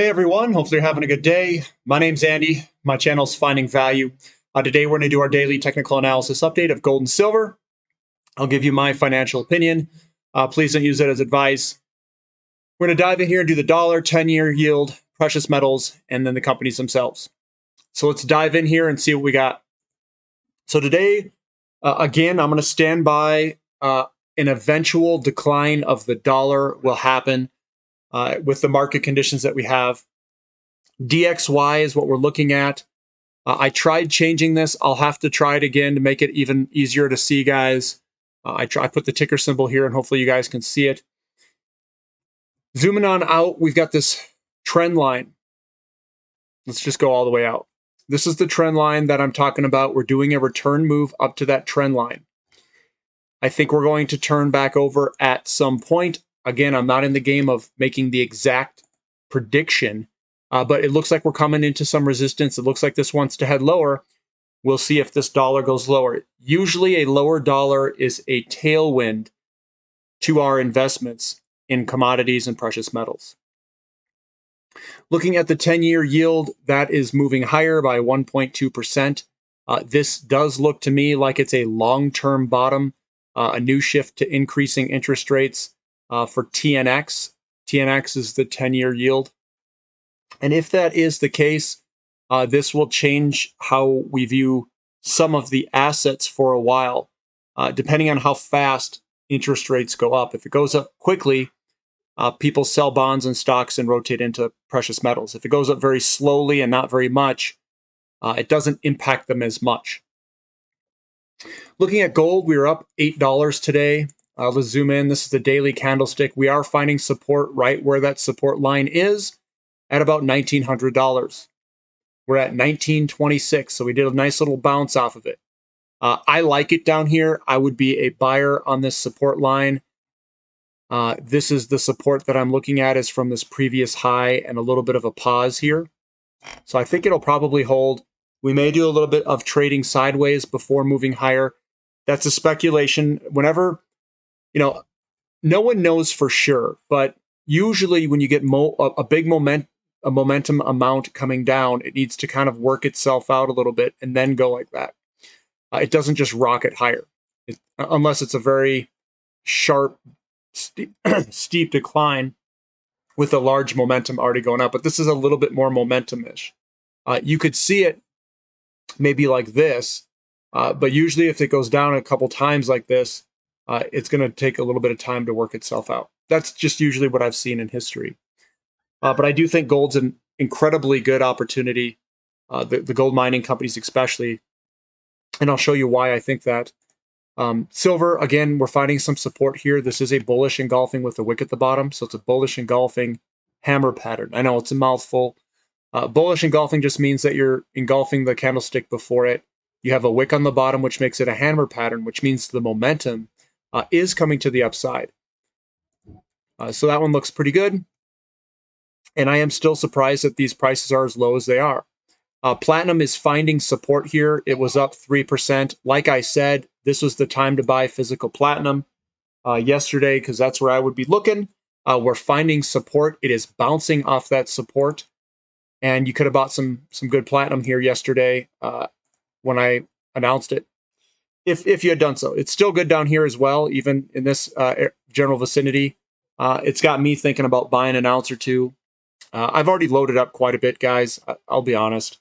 Hey everyone, hopefully you're having a good day. My name's Andy. My channel's Finding Value. Today we're going to do our daily technical analysis update of gold and silver. I'll give you my financial opinion. Please don't use it as advice. We're going to dive in here and do the dollar, 10-year yield, precious metals, and then the companies themselves. So let's dive in here and see what we got. So today, again, I'm going to stand by an eventual decline of the dollar will happen with the market conditions that we have. DXY is what we're looking at. I tried changing this. I'll have to try it again to make it even easier to see, guys. I put the ticker symbol here, and hopefully you guys can see it. Zooming on out, we've got this trend line. Let's just go all the way out. This is the trend line that I'm talking about. We're doing a return move up to that trend line. I think we're going to turn back over at some point. Again, I'm not in the game of making the exact prediction, but it looks like we're coming into some resistance. It looks like this wants to head lower. We'll see if this dollar goes lower. Usually a lower dollar is a tailwind to our investments in commodities and precious metals. Looking at the 10-year yield, that is moving higher by 1.2%. This does look to me like it's a long-term bottom, a new shift to increasing interest rates for TNX. TNX is the 10-year yield. And if that is the case, this will change how we view some of the assets for a while, depending on how fast interest rates go up. If it goes up quickly, people sell bonds and stocks and rotate into precious metals. If it goes up very slowly and not very much, it doesn't impact them as much. Looking at gold, we are up $8 today. Let's zoom in. This is the daily candlestick. We are finding support right where that support line is at about $1,900. We're at 1926, so we did a nice little bounce off of it. I like it down here. I would be a buyer on this support line. This is the support that I'm looking at is from this previous high and a little bit of a pause here. So I think it'll probably hold. We may do a little bit of trading sideways before moving higher. That's a speculation. Whenever, no one knows for sure, but usually when you get a big momentum amount coming down, it needs to kind of work itself out a little bit and then go like that. It doesn't just rocket higher, unless it's a very sharp, steep decline with a large momentum already going up. But this is a little bit more momentum-ish. You could see it maybe like this, but usually if it goes down a couple times like this, it's going to take a little bit of time to work itself out. That's just usually what I've seen in history. But I do think gold's an incredibly good opportunity, the gold mining companies especially, and I'll show you why I think that. Silver, again, we're finding some support here. This is a bullish engulfing with a wick at the bottom, so it's a bullish engulfing hammer pattern. I know it's a mouthful. Bullish engulfing just means that you're engulfing the candlestick before it. You have a wick on the bottom, which makes it a hammer pattern, which means the momentum is coming to the upside. So that one looks pretty good. And I am still surprised that these prices are as low as they are. Platinum is finding support here. It was up 3%. Like I said, this was the time to buy physical platinum yesterday because that's where I would be looking. We're finding support. It is bouncing off that support. And you could have bought some good platinum here yesterday when I announced it, if you had done so. It's still good down here as well, even in this general vicinity. It's got me thinking about buying an ounce or two. I've already loaded up quite a bit, guys. I'll be honest.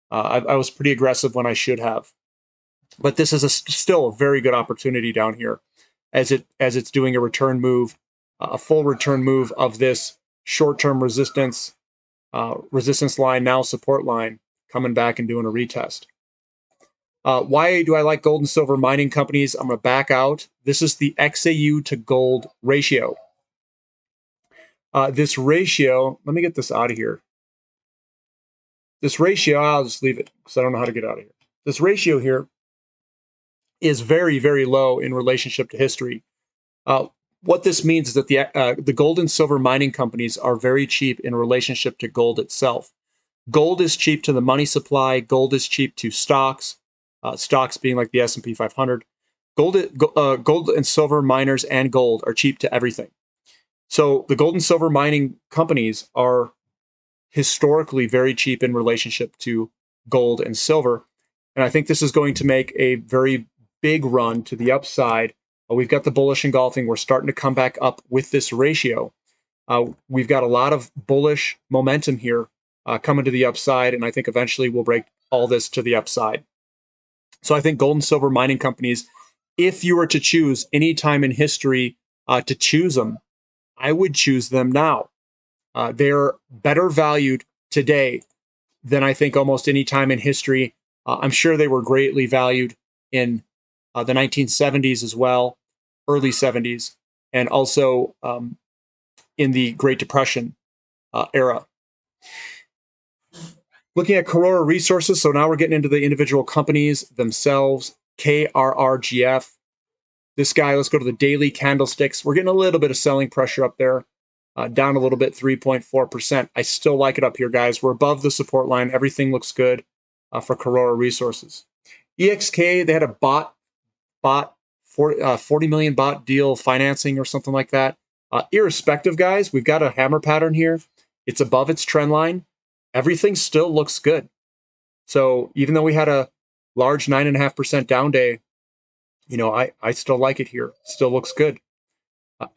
I was pretty aggressive when I should have. But this is still a very good opportunity down here as it's doing a return move, a full return move of this short-term resistance line, now support line, coming back and doing a retest. Why do I like gold and silver mining companies? I'm going to back out. This is the XAU to gold ratio. This ratio, let me get this out of here. This ratio, I'll just leave it because I don't know how to get out of here. This ratio here is very, very low in relationship to history. What this means is that the gold and silver mining companies are very cheap in relationship to gold itself. Gold is cheap to the money supply. Gold is cheap to stocks, stocks being like the S&P 500. Gold and silver miners and gold are cheap to everything. So the gold and silver mining companies are historically very cheap in relationship to gold and silver. And I think this is going to make a very big run to the upside. We've got the bullish engulfing. We're starting to come back up with this ratio. We've got a lot of bullish momentum here coming to the upside, and I think eventually we'll break all this to the upside. So I think gold and silver mining companies, if you were to choose any time in history to choose them, I would choose them now. They're better valued today than I think almost any time in history. I'm sure they were greatly valued in the 1970s as well, early 70s, and also in the Great Depression era. Looking at Karora Resources, so now we're getting into the individual companies themselves. KRRGF. This guy, let's go to the daily candlesticks. We're getting a little bit of selling pressure up there, down a little bit, 3.4%. I still like it up here, guys. We're above the support line. Everything looks good for Karora Resources. EXK, they had a 40 million bot deal financing or something like that. Irrespective, guys, we've got a hammer pattern here. It's above its trend line. Everything still looks good. So even though we had a large 9.5% down day, you know, I still like it here. Still looks good.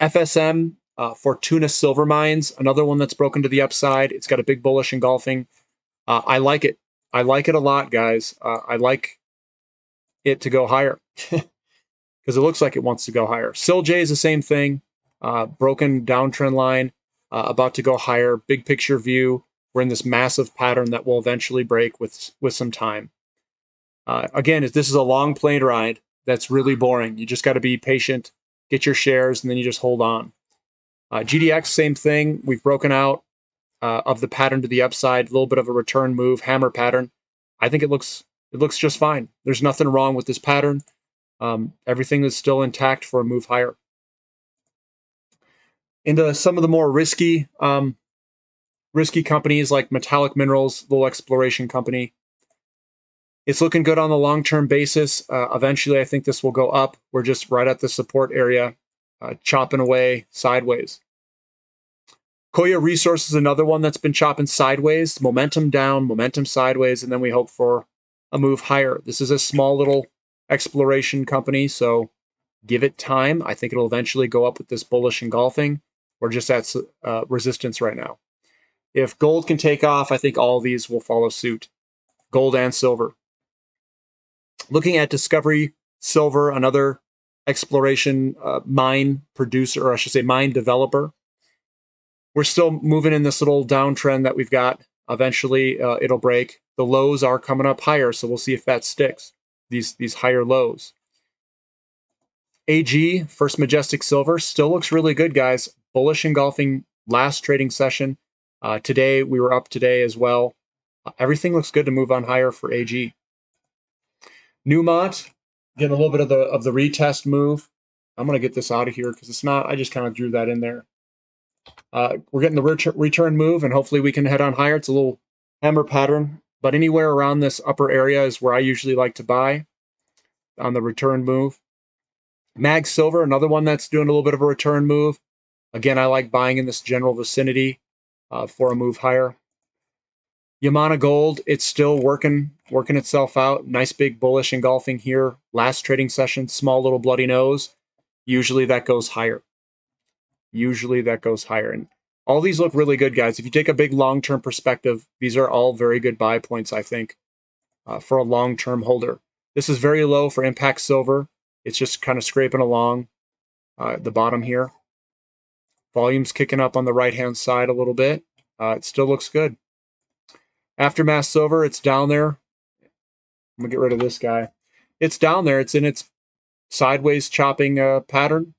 FSM, Fortuna Silver Mines, another one that's broken to the upside. It's got a big bullish engulfing. I like it. I like it a lot, guys. I like it to go higher because it looks like it wants to go higher. SILJ is the same thing. Broken downtrend line, about to go higher. Big picture view. We're in this massive pattern that will eventually break with some time. Again, this is a long plane ride that's really boring. You just got to be patient, get your shares, and then you just hold on. GDX, same thing. We've broken out of the pattern to the upside, a little bit of a return move, hammer pattern. I think it looks just fine. There's nothing wrong with this pattern. Everything is still intact for a move higher. Into some of the more risky companies like Metallic Minerals, little exploration company. It's looking good on the long-term basis. Eventually, I think this will go up. We're just right at the support area, chopping away sideways. Koya Resources is another one that's been chopping sideways. Momentum down, momentum sideways, and then we hope for a move higher. This is a small little exploration company, so give it time. I think it'll eventually go up with this bullish engulfing. We're just at resistance right now. If gold can take off, I think all of these will follow suit. Gold and silver. Looking at Discovery Silver, another exploration mine producer, or I should say mine developer. We're still moving in this little downtrend that we've got. Eventually, it'll break. The lows are coming up higher, so we'll see if that sticks, these higher lows. AG, First Majestic Silver, still looks really good, guys. Bullish engulfing last trading session. Today, we were up today as well. Everything looks good to move on higher for AG. Newmont, getting a little bit of the retest move. I'm going to get this out of here because it's not, I just kind of drew that in there. We're getting the return move, and hopefully we can head on higher. It's a little hammer pattern, but anywhere around this upper area is where I usually like to buy on the return move. Mag Silver, another one that's doing a little bit of a return move. Again, I like buying in this general vicinity for a move higher. Yamana Gold, it's still working itself out. Nice big bullish engulfing here. Last trading session, small little bloody nose. Usually that goes higher. And all these look really good, guys. If you take a big long-term perspective, these are all very good buy points, I think, for a long-term holder. This is very low for Impact Silver. It's just kind of scraping along at the bottom here. Volume's kicking up on the right-hand side a little bit. It still looks good. Aftermath Silver, it's down there. I'm going to get rid of this guy. It's down there. It's in its sideways chopping pattern.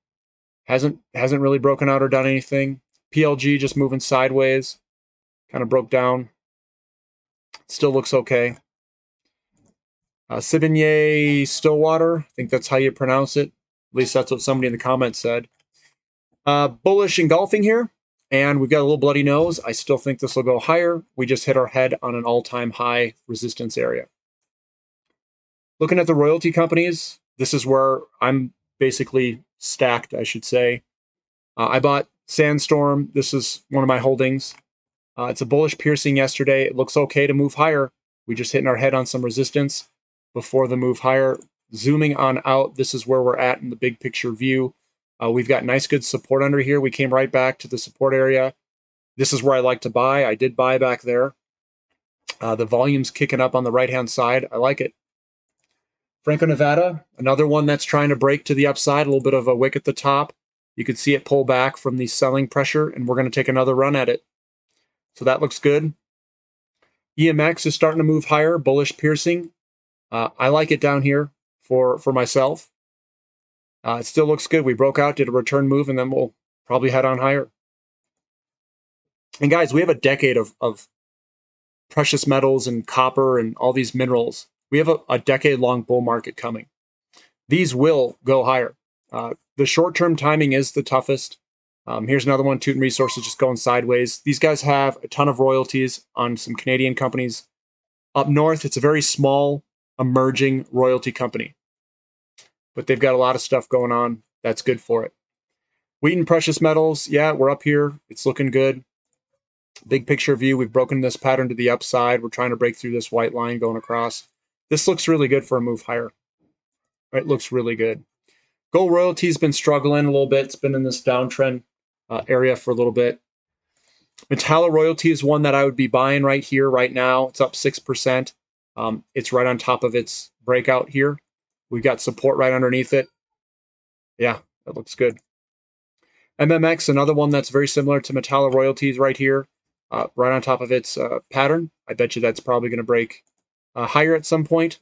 Hasn't really broken out or done anything. PLG just moving sideways. Kind of broke down. Still looks okay. Siboney Stillwater, I think that's how you pronounce it. At least that's what somebody in the comments said. Bullish engulfing here. And we've got a little bloody nose. I still think this will go higher. We just hit our head on an all-time high resistance area. Looking at the royalty companies, this is where I'm basically stacked, I should say. I bought Sandstorm. This is one of my holdings. It's a bullish piercing yesterday. It looks okay to move higher. We just hitting our head on some resistance before the move higher. Zooming on out, this is where we're at in the big picture view. We've got nice, good support under here. We came right back to the support area. This is where I like to buy. I did buy back there. The volume's kicking up on the right-hand side. I like it. Franco-Nevada, another one that's trying to break to the upside, a little bit of a wick at the top. You can see it pull back from the selling pressure, and we're going to take another run at it. So that looks good. EMX is starting to move higher, bullish piercing. I like it down here for myself. It still looks good. We broke out, did a return move, and then we'll probably head on higher. And guys, we have a decade of precious metals and copper and all these minerals. We have a decade-long bull market coming. These will go higher. The short-term timing is the toughest. Here's another one, Tooten Resources just going sideways. These guys have a ton of royalties on some Canadian companies. Up north, it's a very small, emerging royalty company. But they've got a lot of stuff going on. That's good for it. Wheaton Precious Metals, yeah, we're up here. It's looking good. Big picture view, we've broken this pattern to the upside. We're trying to break through this white line going across. This looks really good for a move higher. It looks really good. Gold royalty's been struggling a little bit. It's been in this downtrend area for a little bit. Metallo royalty is one that I would be buying right here, right now. It's up 6%. It's right on top of its breakout here. We've got support right underneath it. Yeah, that looks good. MMX, another one that's very similar to Metallo royalties right here, right on top of its pattern. I bet you that's probably going to break higher at some point.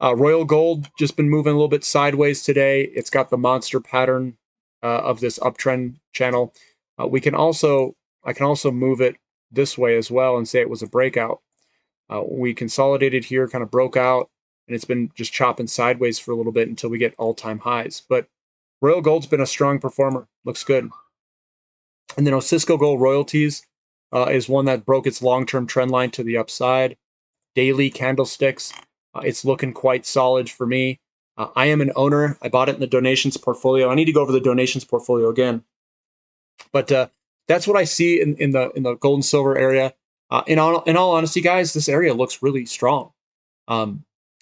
Royal Gold just been moving a little bit sideways today. It's got the monster pattern of this uptrend channel. I can also move it this way as well and say it was a breakout. We consolidated here, kind of broke out, and it's been just chopping sideways for a little bit until we get all-time highs. But Royal Gold's been a strong performer. Looks good. And then Osisko Gold Royalties is one that broke its long-term trend line to the upside. Daily candlesticks. It's looking quite solid for me. I am an owner. I bought it in the donations portfolio. I need to go over the donations portfolio again. But that's what I see in the gold and silver area. In all honesty, guys, this area looks really strong.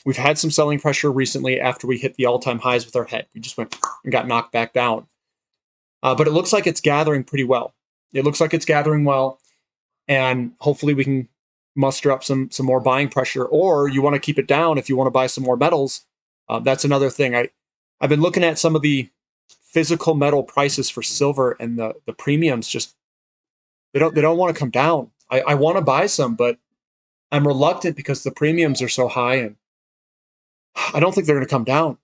We've had some selling pressure recently after we hit the all-time highs with our head. We just went and got knocked back down. But it looks like it's gathering pretty well. It looks like it's gathering well, and hopefully we can muster up some more buying pressure. Or you want to keep it down if you want to buy some more metals. That's another thing. I've been looking at some of the physical metal prices for silver, and the premiums just they don't want to come down. I want to buy some, but I'm reluctant because the premiums are so high, and I don't think they're going to come down.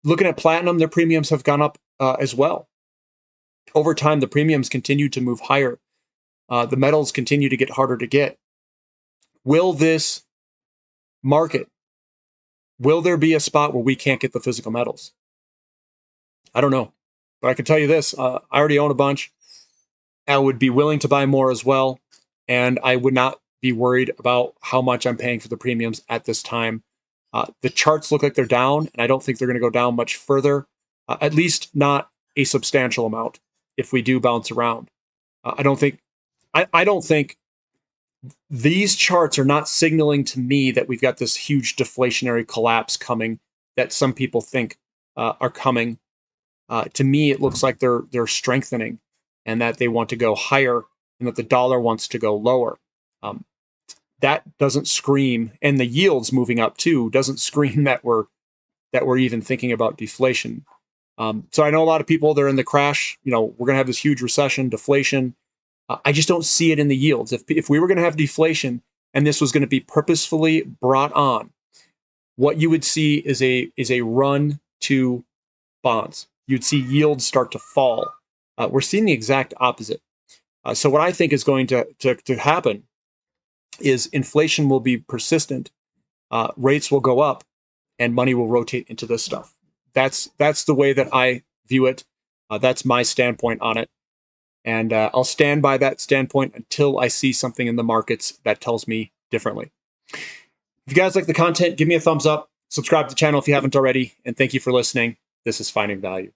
Looking at platinum, their premiums have gone up as well. Over time, the premiums continue to move higher. The metals continue to get harder to get. Will this market, will there be a spot where we can't get the physical metals? I don't know. But I can tell you this, I already own a bunch. I would be willing to buy more as well. And I would not be worried about how much I'm paying for the premiums at this time. The charts look like they're down, and I don't think they're going to go down much further, at least not a substantial amount if we do bounce around. I don't think these charts are not signaling to me that we've got this huge deflationary collapse coming that some people think are coming. To me, it looks like they're strengthening, and that they want to go higher, and that the dollar wants to go lower. That doesn't scream, and the yields moving up too doesn't scream that we're even thinking about deflation. So I know a lot of people, they're in the crash. We're going to have this huge recession, deflation. I just don't see it in the yields. If we were going to have deflation and this was going to be purposefully brought on, what you would see is a run to bonds. You'd see yields start to fall. We're seeing the exact opposite. So what I think is going to happen is inflation will be persistent, rates will go up, and money will rotate into this stuff. That's the way that I view it. That's my standpoint on it. And I'll stand by that standpoint until I see something in the markets that tells me differently. If you guys like the content, give me a thumbs up, subscribe to the channel if you haven't already, and thank you for listening. This is Finding Value.